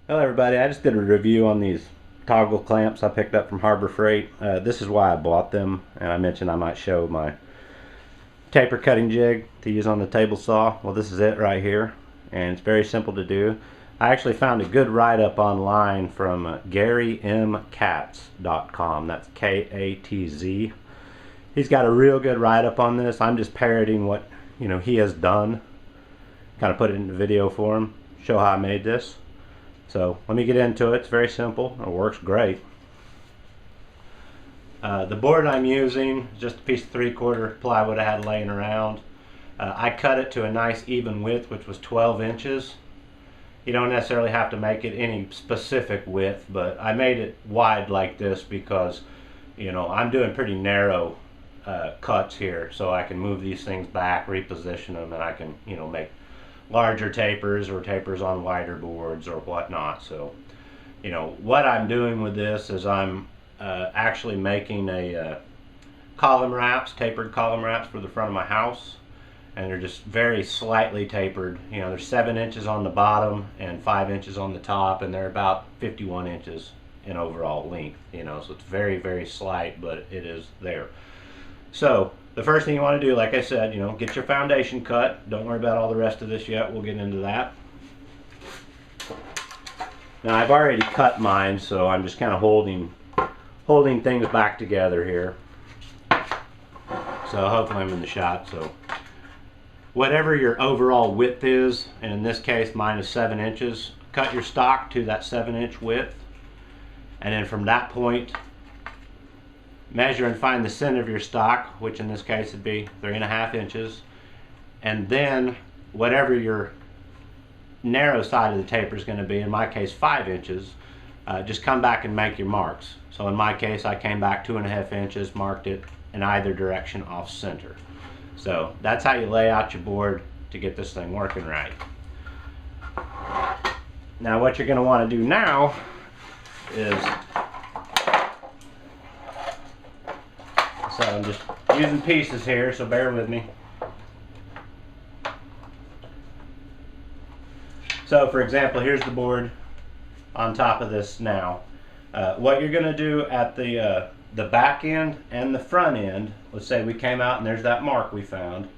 Hello everybody, I just did a review on these toggle clamps I picked up from Harbor Freight. This is why I bought them, and I mentioned I might show my taper cutting jig to use on the table saw. Well, this is it right here, and it's very simple to do. I actually found a good write-up online from GaryMKatz.com. That's K-A-T-Z. He's got a real good write-up on this. I'm just parroting what he has done, kind of put it in the video for him, show how I made this. So let me get into it. It's very simple. It works great. The board I'm using is just a piece of 3/4 plywood I had laying around. I cut it to a nice even width, which was 12 inches. You don't necessarily have to make it any specific width, but I made it wide like this because I'm doing pretty narrow cuts here, so I can move these things back, reposition them, and I can make larger tapers or tapers on wider boards or whatnot. So what I'm doing with this is I'm actually making a tapered column wraps for the front of my house, and they're just very slightly tapered. They're 7 inches on the bottom and 5 inches on the top, and they're about 51 inches in overall length. So it's very, very slight, but it is there. So the first thing you want to do, like I said, get your foundation cut. Don't worry about all the rest of this yet. We'll get into that. Now I've already cut mine, so I'm just kind of holding things back together here. So hopefully I'm in the shot. So whatever your overall width is, and in this case mine is 7 inches, cut your stock to that 7-inch width, and then from that point measure and find the center of your stock, which in this case would be 3.5 inches, and then whatever your narrow side of the taper is going to be, in my case 5 inches, just come back and make your marks. So in my case I came back 2.5 inches, marked it in either direction off center. So that's how you lay out your board to get this thing working right. Now what you're going to want to do now is, so I'm just using pieces here, so bear with me. So for example, here's the board on top of this now. What you're going to do at the back end and the front end, let's say we came out and there's that mark we found,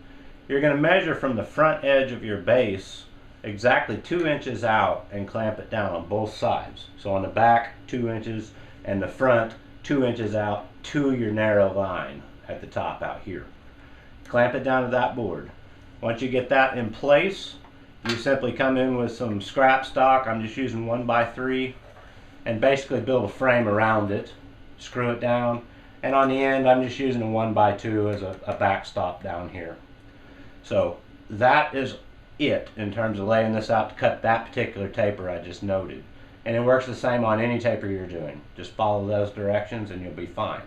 you're going to measure from the front edge of your base exactly 2 inches out and clamp it down on both sides. So on the back 2 inches and the front 2 inches out to your narrow line at the top out here. Clamp it down to that board. Once you get that in place, you simply come in with some scrap stock. I'm just using 1x3, and basically build a frame around it, screw it down, and on the end I'm just using a 1x2 as a backstop down here. So that is it in terms of laying this out to cut that particular taper I just noted. And it works the same on any taper you're doing. Just follow those directions and you'll be fine.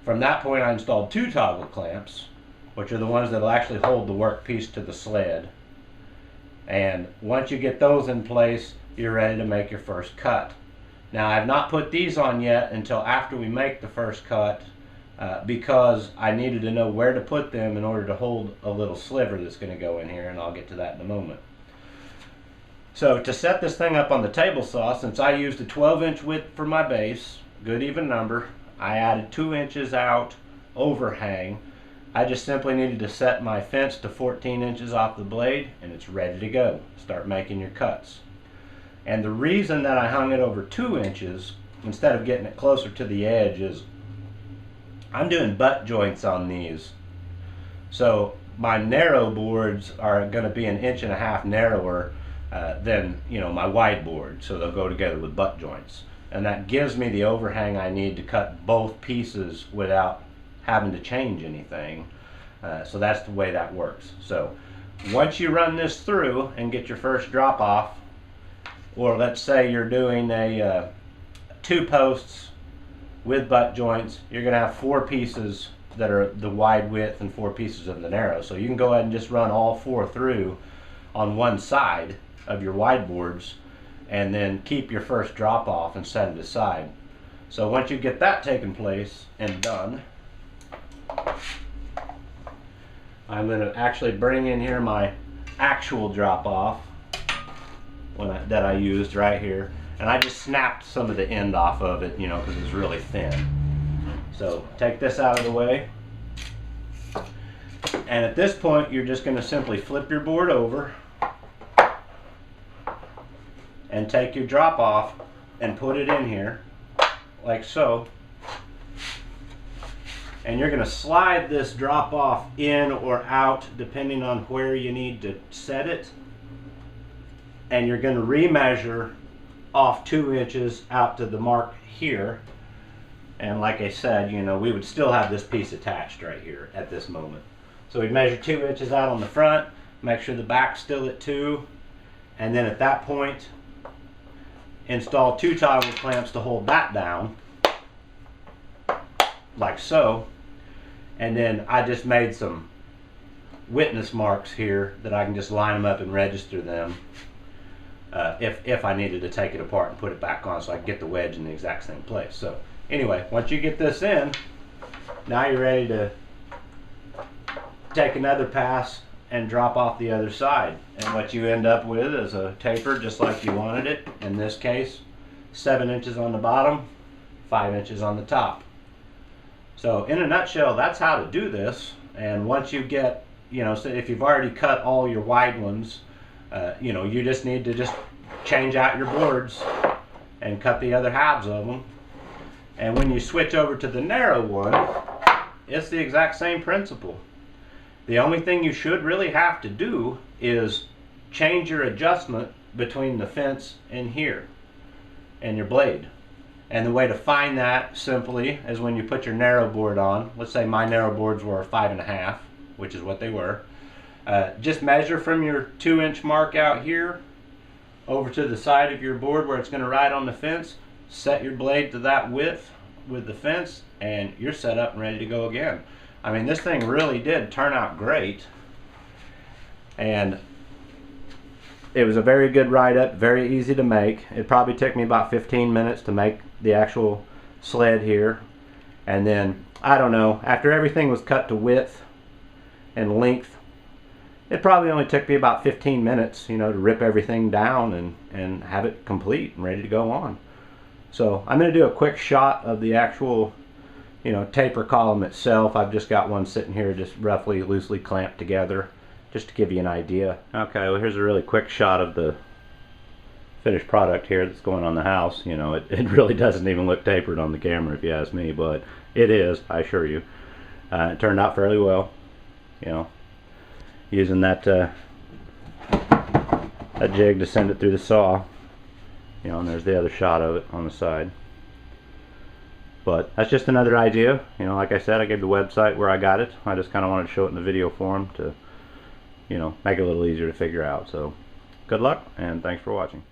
From that point I installed 2 toggle clamps, which are the ones that will actually hold the workpiece to the sled. And once you get those in place, you're ready to make your first cut. Now I've not put these on yet until after we make the first cut, because I needed to know where to put them in order to hold a little sliver that's going to go in here, and I'll get to that in a moment. So to set this thing up on the table saw, since I used a 12-inch width for my base, good even number, I added 2 inches out overhang. I just simply needed to set my fence to 14 inches off the blade, and it's ready to go. Start making your cuts. And the reason that I hung it over 2 inches instead of getting it closer to the edge is I'm doing butt joints on these. So my narrow boards are going to be 1.5 inches narrower than my wide board, so they'll go together with butt joints, and that gives me the overhang I need to cut both pieces without having to change anything. So that's the way that works. So once you run this through and get your first drop off, or let's say you're doing a 2 posts with butt joints, you're going to have 4 pieces that are the wide width and 4 pieces of the narrow. So you can go ahead and just run all 4 through on one side of your wide boards, and then keep your first drop off and set it aside. So once you get that taken place and done, I'm going to actually bring in here my actual drop off that I used right here. And I just snapped some of the end off of it, you know, because it's really thin. So take this out of the way. And at this point, you're just going to simply flip your board over and take your drop off and put it in here, like so. And you're going to slide this drop off in or out depending on where you need to set it. And you're going to remeasure off 2 inches out to the mark here. And like I said, you know, we would still have this piece attached right here at this moment. So we'd measure 2 inches out on the front, make sure the back's still at 2, and then at that point, install 2 toggle clamps to hold that down, like so. And then I just made some witness marks here that I can just line them up and register them if I needed to take it apart and put it back on, so I can get the wedge in the exact same place. So anyway, once you get this in, now you're ready to take another pass and drop off the other side. And what you end up with is a taper just like you wanted it. In this case, 7 inches on the bottom, 5 inches on the top. So in a nutshell, that's how to do this. And once you get, you know, so if you've already cut all your wide ones, you know, you just need to just change out your boards and cut the other halves of them. And when you switch over to the narrow one, it's the exact same principle. The only thing you should really have to do is change your adjustment between the fence and here and your blade. And the way to find that simply is when you put your narrow board on. Let's say my narrow boards were 5.5, which is what they were. Just measure from your 2-inch mark out here over to the side of your board where it's going to ride on the fence. Set your blade to that width with the fence, and you're set up and ready to go again. I mean, this thing really did turn out great, and it was a very good ride-up, very easy to make. It probably took me about 15 minutes to make the actual sled here, and then, I don't know, after everything was cut to width and length, it probably only took me about 15 minutes, you know, to rip everything down and have it complete and ready to go on. So I'm going to do a quick shot of the actual, you know, taper column itself. I've just got one sitting here just roughly loosely clamped together just to give you an idea. Okay, well, here's a really quick shot of the finished product here that's going on the house. You know, it really doesn't even look tapered on the camera if you ask me, but it is, I assure you. It turned out fairly well, you know, using that jig to send it through the saw. You know, and there's the other shot of it on the side. But that's just another idea. You know, like I said, I gave the website where I got it. I just kind of wanted to show it in the video form to, you know, make it a little easier to figure out. So good luck, and thanks for watching.